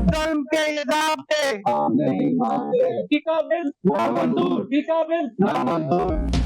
जुल्म के ये ज़ाब्ते हम नहीं मानते। टीका बिल नामंजूर, टीका बिल नामंजूर।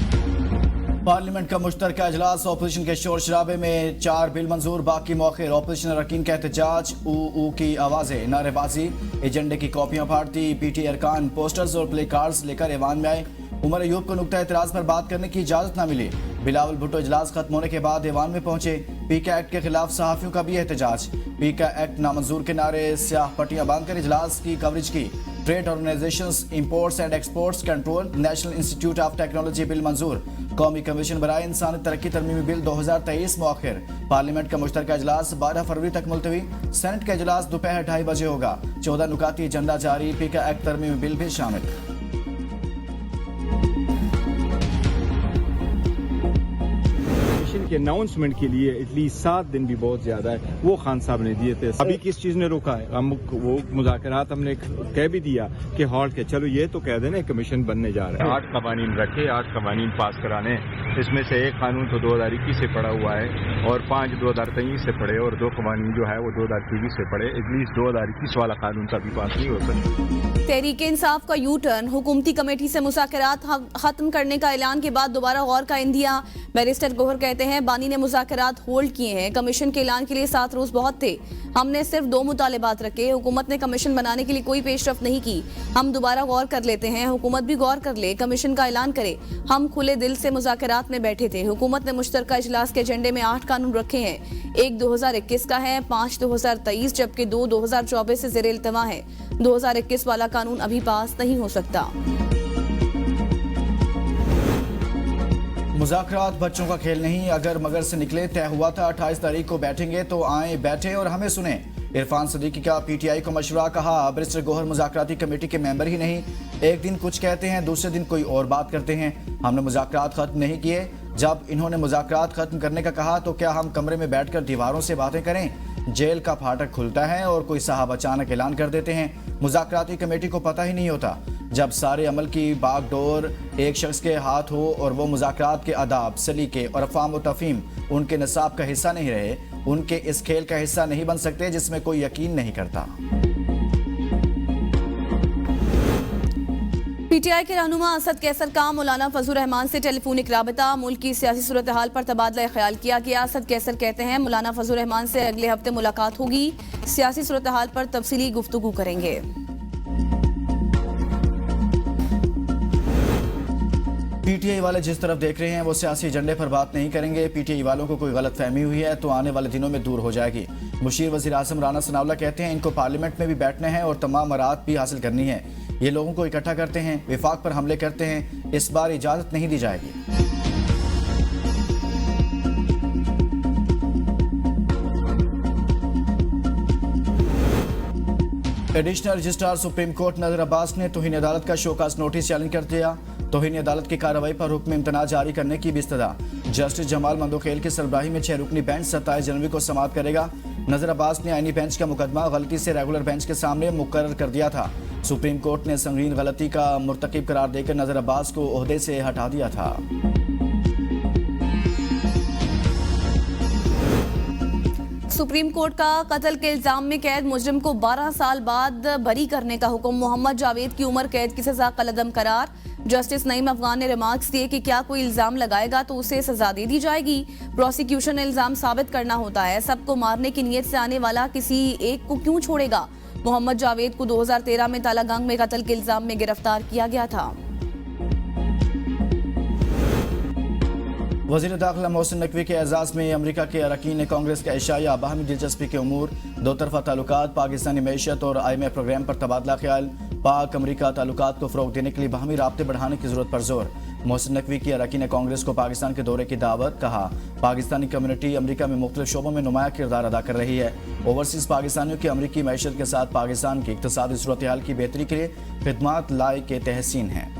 पार्लियामेंट का मुश्तरका इजलास, ऑपोजिशन के शोर शराबे में 4 बिल मंजूर, बाकी मौके ऑपोजिशन अरकान का एहतजाज, ऊ की आवाजें, नारेबाजी, एजेंडे की कॉपियां फाड़ती, पीटीआई अरकान पोस्टर्स और प्ले कार्ड्स लेकर ऐवान में आए। उमर अयूब को नुक्ता एतराज पर बात करने की इजाजत न मिली। बिलावल भुट्टो इजलास खत्म होने के बाद ऐवान में पहुंचे। पीका एक्ट के खिलाफ सहाफियों का भी एहतजाज, पीका एक्ट नामंजूर के नारे, स्याह पट्टियां बांधकर इजलास की कवरेज की। Trade organisations, imports and exports control, national institute of technology bill मंजूर। कौमी कमीशन बराए इंसानी तरक्की तरमीमी बिल 2023 मौखिर। पार्लियामेंट का मुश्तरका इजलास 12 फरवरी तक मुलतवी। सेनेट का इजलास दोपहर 2:30 बजे होगा। 14 नुकाती एजेंडा जारी, पीका एक्ट तरमीमी बिल भी शामिल। के अनाउंसमेंट के लिए एटलीस्ट 7 दिन भी बहुत ज्यादा है, वो खान साहब ने दिए थे। अभी किस चीज ने रोका है? हम वो मुज़ाकरात हमने कह भी दिया कि हॉल्ट के, चलो ये तो कह देना कमीशन बनने जा रहा है। 8 कवानीन रखे, 8 कवानीन पास कराने, इसमें से एक कानून तो 2021 से पड़ा हुआ है और 5 2023 से पड़े और 2 कवानीन जो है वो 2023 से पड़े। एटलीस्ट 2021 वाला कानून कभी पास नहीं हो सकता। तहरीक इंसाफ का यू टर्न, हुकूमती कमेटी से मुज़ाकरात खत्म करने का ऐलान के बाद दोबारा गौर का इंदिया। बैरिस्टर गोहर कहते हैं बानी ने मुज़ाकरात होल्ड किए हैं, कमीशन के ऐलान के लिए 7 रोज बहुत थे, हमने सिर्फ 2 मुतालिबात रखे, हुकूमत ने कमीशन बनाने के लिए कोई पेशरफ नहीं की, हम दोबारा गौर कर लेते हैं, हुकूमत भी गौर कर ले, कमीशन का ऐलान करे, हम खुले दिल से मुज़ाकरात में बैठे थे। हुकूमत ने मुश्तरका इजलास के एजेंडे में 8 कानून रखे हैं, एक 2021 का है, 5 2023 जबकि 2 2024 से ज़ेरे इल्तवा है। 2021 वाला कानून अभी पास नहीं हो सकता। मुज़ाकरात बच्चों का खेल नहीं, अगर मगर से निकले, तय हुआ था 28 तारीख को बैठेंगे तो आए, बैठे और हमें सुने। इरफान सदीकी का पीटीआई को मशवरा, कहा बैरिस्टर गोहर मुज़ाकराती कमेटी के मेंबर ही नहीं, एक दिन कुछ कहते हैं दूसरे दिन कोई और बात करते हैं। हमने मुज़ाकरात खत्म नहीं किए, जब इन्होंने मुज़ाकरात खत्म करने का कहा तो क्या हम कमरे में बैठकर दीवारों से बातें करें? जेल का फाटक खुलता है और कोई साहब अचानक ऐलान कर देते हैं। मुज़ाकराती कमेटी को पता ही नहीं होता, जब सारे अमल की बागडोर एक शख्स के हाथ हो और वो मुज़ाकरात के आदाब, सलीके और अफ़ाम व तफ़हीम उनके निसाब का हिस्सा नहीं रहे, उनके इस खेल का हिस्सा नहीं बन सकते जिसमें कोई यकीन नहीं करता। पीटीआई के रहनुमा असद कैसर का मौलाना फजलुर रहमान से टेलीफोनिक राबता, मुल्क की सियासी सूरत हाल पर तबादला ख्याल किया गया। असद कैसर कहते हैं मौलाना फजलुर रहमान से अगले हफ्ते मुलाकात होगी, सियासी सूरत हाल पर तफसीली गुफ्तगू करेंगे। पीटीआई वाले जिस तरफ देख रहे हैं वो सियासी एजेंडे पर बात नहीं करेंगे। पीटीआई वालों को कोई गलत फहमी हुई है तो आने वाले दिनों में दूर हो जाएगी। मुशीर वज़ीर आज़म राना सनाउल्लाह कहते हैं इनको पार्लियामेंट में भी बैठना है और तमाम मराहत भी हासिल करनी है। ये लोगों को इकट्ठा करते हैं, विफाक पर हमले करते हैं, इस बार इजाजत नहीं दी जाएगी। एडिशनल रजिस्ट्रार सुप्रीम कोर्ट नजर अब्बास ने तौहीन अदालत का शोकास नोटिस चैलेंज कर दिया। तौहीन अदालत की कार्रवाई पर हुक्म इम्तना जारी करने की भी इस्तदा। जस्टिस जमाल मंदोखेल की सरबराही में 6 रुकनी बेंच 27 जनवरी को समाअत करेगा। नजर अब्बास ने आईनी बेंच का मुकदमा गलती से रेगुलर बेंच के सामने मुकर्रर कर दिया था। सुप्रीम कोर्ट ने संगीन गलती का मुर्तकिब करार देकर नजर अब्बास को ओहदे से हटा दिया था। सुप्रीम कोर्ट का कत्ल के इल्जाम में कैद मुजरिम को 12 साल बाद बरी करने का हुक्म। मोहम्मद जावेद की उम्र कैद की सजा कलअदम करार। जस्टिस नईम अफगान ने रिमार्क्स दिए कि क्या कोई इल्जाम लगाएगा तो उसे सजा दे दी जाएगी। प्रोसिक्यूशन ने इल्जाम साबित करना होता है, सबको मारने की नीयत से आने वाला किसी एक को क्यों छोड़ेगा। मोहम्मद जावेद को 2013 में तालागंग में कत्ल के इल्जाम में गिरफ्तार किया गया था। वज़ीर दाखिला मोहसिन नकवी के एजाज़ में अमरीका के अरकान कांग्रेस का इशाया, बाहमी दिलचस्पी के उमूर, दो तरफा ताल्लुकात, पाकिस्तानी मैशत और IMF प्रोग्राम पर तबादला ख्याल, पाक अमरीका ताल्लुकात को फ़रोग़ देने के लिए बाहमी राब्ते बढ़ाने की ज़रूरत पर जोर। मोहसिन नकवी की अरकान कांग्रेस को पाकिस्तान के दौरे की दावत, कहा पाकिस्तानी कम्युनिटी अमरीका में मुख्तलिफ शोबों में नुमाया किरदार अदा कर रही है। ओवरसीज़ पाकिस्तानियों की अमरीकी मैशत के साथ पाकिस्तान की इक़्तिसादी सूरत हाल की बेहतरी के लिए खिदमात लाए के तहसीन हैं।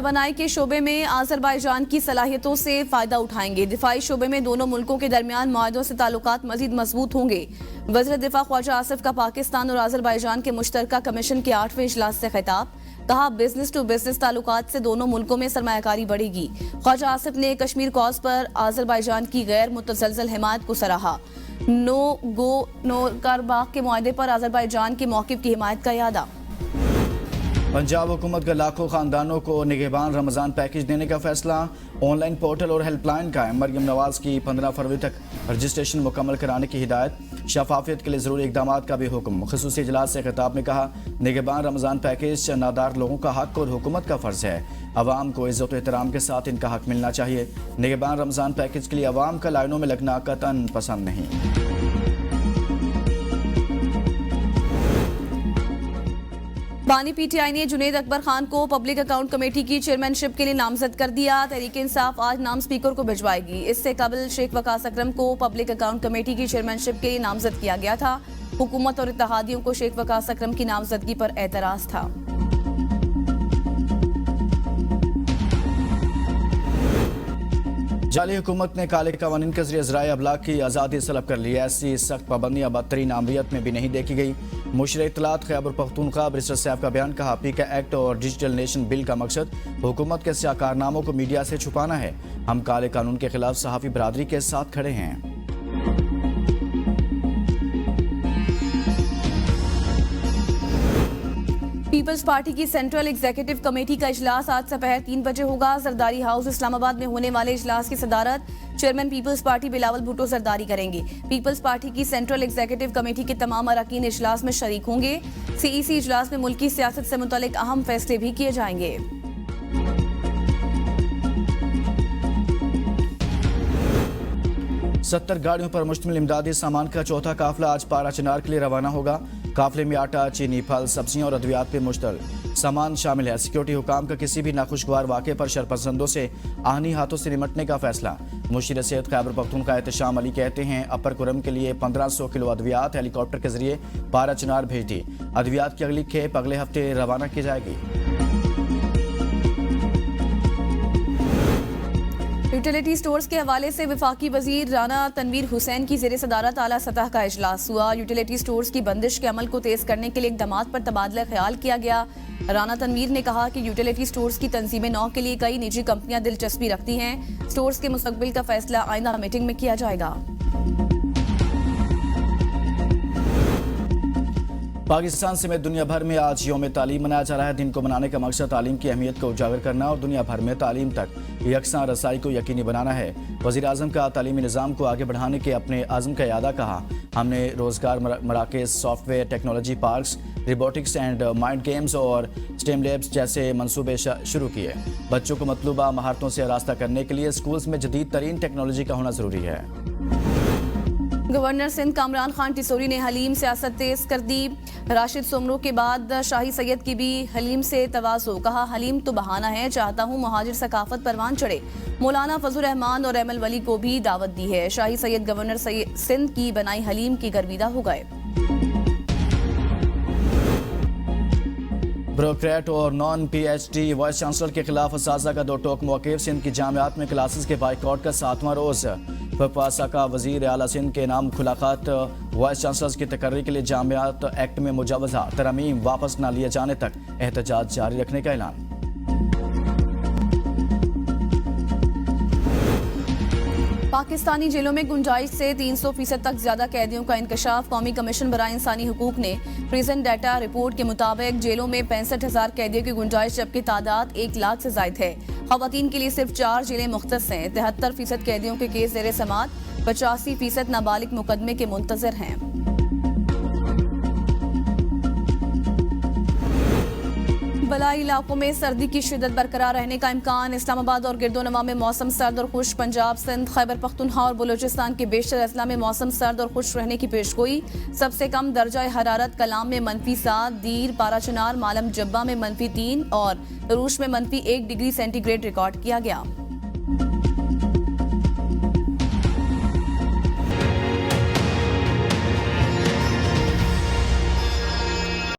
तवानाई के शोबे में आज़रबाईजान की सलाहियतों से फायदा उठाएंगे। दिफाई शोबे में दोनों मुल्कों के दरमियान मुआहदों से ताल्लुकात मजीद मजबूत होंगे। वज़ीर दिफा ख्वाजा आसिफ का पाकिस्तान और आज़रबाईजान के मुश्तरका कमीशन के 8वें इजलास से खिताब। कहा, बिजनेस टू बिजनेस ताल्लुकात से दोनों मुल्कों में सरमायाकारी बढ़ेगी। ख्वाजा आसिफ ने कश्मीर कॉज पर आज़रबाईजान की गैर मुतसलसल हिमायत को सराहा। नो गो नो कारबाग के मुआहदे पर आज़रबाईजान के मौक़िफ़ की हिमायत का यादा। पंजाब हुकूमत का लाखों खानदानों को निगहबान रमज़ान पैकेज देने का फैसला। ऑनलाइन पोर्टल और हेल्पलाइन का मरियम नवाज की 15 फरवरी तक रजिस्ट्रेशन मुकम्मल कराने की हिदायत। शफाफियत के लिए ज़रूरी इक़दाम का भी हुक्म। ख़ुसूसी इजलास से खिताब में कहा, निगहबान रमज़ान पैकेज नादार लोगों का हक और हुकूमत का फ़र्ज़ है। अवाम को इज़्ज़त और एहतराम के साथ इनका हक मिलना चाहिए। निगहबान रमज़ान पैकेज के लिए अवाम का लाइनों में लगना कतन पसंद नहीं। बानी पीटीआई ने जुनेद अकबर खान को पब्लिक अकाउंट कमेटी की चेयरमैनशिप के लिए नामजद कर दिया। तहरीक इंसाफ आज नाम स्पीकर को भिजवाएगी। इससे कबल शेख वकास अकरम को पब्लिक अकाउंट कमेटी की चेयरमैनशिप के लिए नामजद किया गया था। हुकूमत और इत्तेहादियों को शेख वकास अकरम की नामजदगी पर एतराज था। जाली हुकूमत ने काले कवानीन के जरिए ज़राए अबलाग की आज़ादी तलब कर ली। ऐसी सख्त पाबंदियाँ बदतरीन आमरीत में भी नहीं देखी गई। मुशीर इत्तलात खैबर पख्तूनख्वा बैरिस्टर सैफ का बयान। कहा, पीके एक्ट और डिजिटल नेशन बिल का मकसद हुकूमत के स्या कारनामों को मीडिया से छुपाना है। हम काले कानून के खिलाफ सहाफ़ी बरादरी के साथ खड़े हैं। पीपल्स पार्टी की सेंट्रल एग्जीक्यूटिव कमेटी का इजलास आज दोपहर 3 बजे होगा। जरदारी हाउस इस्लामाबाद में होने वाले इजलास की सदारत chairman People's Party Bilawal Bhutto Zardari करेंगे। पीपल्स पार्टी की सेंट्रल एग्जीक्यूटिव कमेटी के तमाम अरकान इजलास में शरीक होंगे। सीईसी इजलास में मुल्की सियासत से मुतल्लिक अहम फैसले भी किए जाएंगे। 70 गाड़ियों पर मुश्तमिल इमदादी सामान का चौथा काफिला आज पारा चिनार के लिए रवाना होगा। काफिले में आटा, चीनी, फल, सब्जियां और अद्वियात पे मुश्तल सामान शामिल है। सिक्योरिटी हुकाम का किसी भी नाखुशगवार वाक़े पर शरपसंदों से आहनी हाथों से निमटने का फैसला। मुशीर सेहत खैबर पख्तूनख्वा एहतशाम अली कहते हैं, अपर कुरम के लिए 1500 किलो अद्वियात हेलीकॉप्टर के जरिए पारा चिनार भेज दी। अद्वियात की अगली खेप अगले हफ्ते रवाना की जाएगी। यूटिलिटी स्टोर्स के हवाले से वफाकी वजीर राना तनवीर हुसैन की ज़ेरे सदारत आला सतह का इजलास हुआ। यूटिलिटी स्टोर्स की बंदिश के अमल को तेज करने के लिए इक़दामात पर तबादला ख्याल किया गया। राना तनवीर ने कहा कि यूटिलिटी स्टोर्स की तंजीम नौ के लिए कई निजी कंपनियां दिलचस्पी रखती हैं। स्टोर्स के मुस्तकबिल का फैसला आइंदा मीटिंग में किया जाएगा। पाकिस्तान समेत दुनिया भर में आज यौम तालीम मनाया जा रहा है। दिन को मनाने का मकसद तालीम की अहमियत को उजागर करना और दुनिया भर में तालीम तक यकसां रसाई को यकीनी बनाना है। वज़ीर आज़म का तालीमी निज़ाम को आगे बढ़ाने के अपने आज़म का यादा। कहा, हमने रोज़गार मराकज़, software, technology parks, robotics and mind games और स्टेम लैब्स जैसे मंसूबे शुरू किए। बच्चों को मतलूबा महारतों से आरास्ता करने के लिए स्कूल्स में जदीद तरीन टेक्नोलॉजी का होना ज़रूरी है। गवर्नर सिंध कामरान खान टिसोरी ने हलीम सियासत तेज कर दी। राशिद सोमरो के बाद शाही सैयद की भी हलीम से तवाज़ो। कहा, हलीम तो बहाना है, चाहता हूँ मुहाजिर सकाफत परवान चढ़े। मौलाना फजल रहमान और एमएल वली को भी दावत दी है। शाही सैयद गवर्नर सिंध की बनाई हलीम की गर्विदा हो गए। ब्यूरोक्रेट और नॉन पीएचडी वाइस चांसलर के खिलाफ असातिज़ा का दो टोक मौक़िफ़। सिंध की जामियात में क्लासेस के बाइकआउट का 7वां रोज़। फपासा का वज़ीर आला सिंध के नाम खुलाक़ात वाइस चांसलर्स की तकर्री के लिए जामियात एक्ट में मुजावजा तरमीम वापस न लिए जाने तक एहतजाज जारी रखने का ऐलान। पाकिस्तानी जेलों में गुंजाइश से 300% तक ज्यादा कैदियों का इंकशाफ। कौमी कमीशन बराए इंसानी हुकूक ने प्रिजन डाटा रिपोर्ट के मुताबिक जेलों में 65,000 कैदियों की गुंजाइश, जबकि तादाद 1 लाख से जायद है। खवातीन के लिए सिर्फ 4 जेलें मुख्तस हैं। 73% कैदियों के केस ज़ेरे समात, 85% नाबालिग मुकदमे के मुंतजर हैं। बलाई इलाकों में सर्दी की शिद्दत बरकरार रहने का इम्कान। इस्लामाबाद और गिरदोनवा में मौसम सर्द और खुश्क। पंजाब, सिंध, खैबर पख्तूनख्वा और बलूचिस्तान के बेशतर अजला में मौसम सर्द और खुश्क रहने की पेशगोई। सबसे कम दर्जा हरारत कलाम में -7, दीर, पाराचनार, मालम जब्बा में -3 और रूश में -1 डिग्री सेंटीग्रेड रिकॉर्ड किया गया।